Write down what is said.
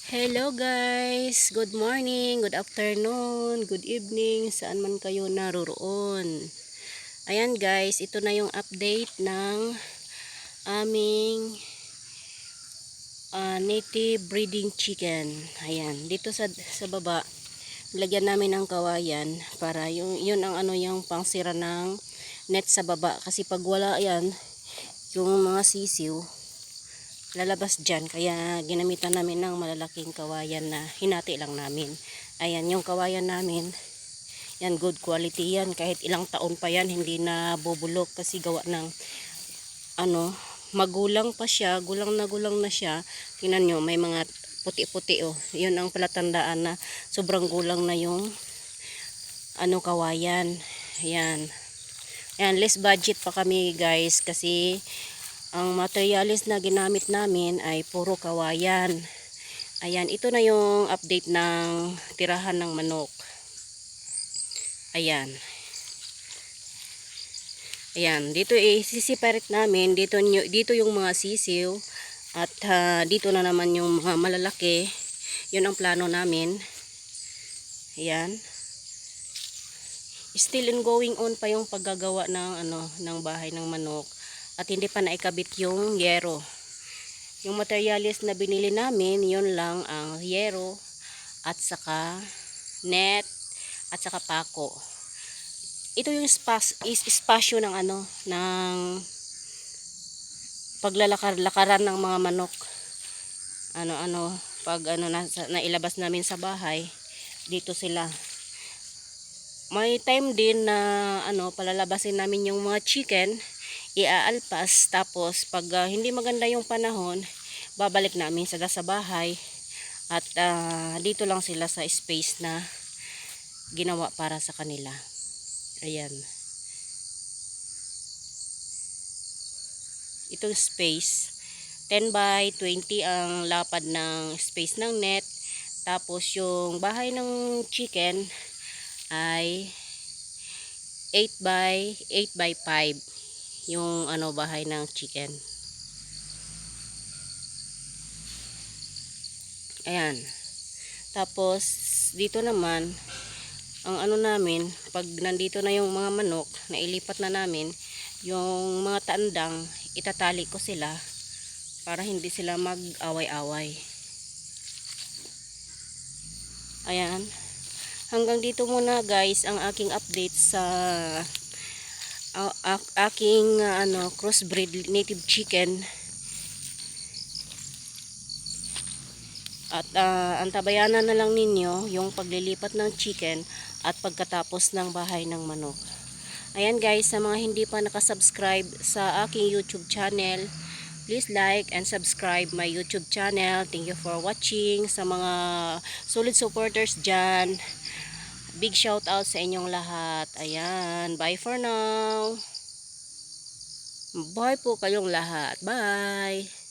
Hello guys, good morning, good afternoon, good evening, saan man kayo naroroon. Ayan guys, ito na yung update ng aming native breeding chicken. Ayan, dito sa baba, lagyan namin ng kawayan para yun ang yung pangsira ng net sa baba. Kasi pag wala yan, yung mga sisiw, lalabas dyan, kaya ginamitan namin ng malalaking kawayan na hinati lang namin. Ayan yung kawayan namin, yan good quality yan, kahit ilang taon pa yan hindi na bubulok kasi gawa ng magulang pa siya, gulang na siya. Tingnan nyo, may mga puti-puti oh, yun ang palatandaan na sobrang gulang na yung kawayan. Ayan, ayan, less budget pa kami guys kasi ang materials na ginamit namin ay puro kawayan. Ayan, ito na yung update ng tirahan ng manok. Ayan. Ayan, dito i-separate namin. Dito yung mga sisiw. At dito na naman yung mga malalaki. Yun ang plano namin. Ayan. Still going on pa yung paggagawa ng bahay ng manok. At hindi pa naikabit yung yero. Yung materials na binili namin, yun lang ang yero at saka net at saka pako. Ito yung espasyo ng ng paglalakar-lakaran ng mga manok. Pag nailabas namin sa bahay, dito sila. May time din na palalabasin namin yung mga chicken, iaalpas, tapos pag hindi maganda yung panahon, babalik namin sila sa bahay at dito lang sila sa space na ginawa para sa kanila. Ayan, itong space 10 by 20 ang lapad ng space ng net, tapos yung bahay ng chicken ay 8 by 5 yung bahay ng chicken. Ayan. Tapos dito naman ang namin, pag nandito na yung mga manok, nailipat na namin yung mga tandang, itatali ko sila para hindi sila mag-away-away. Ayan. Hanggang dito muna guys ang aking update sa aking crossbreed native chicken. At antabayanan na lang ninyo yung paglilipat ng chicken at pagkatapos ng bahay ng manok. Ayan guys, sa mga hindi pa nakasubscribe sa aking YouTube channel, please like and subscribe my YouTube channel. Thank you for watching. Sa mga solid supporters dyan, big shout out sa inyong lahat. Ayan, bye for now. Bye po kayong lahat. Bye.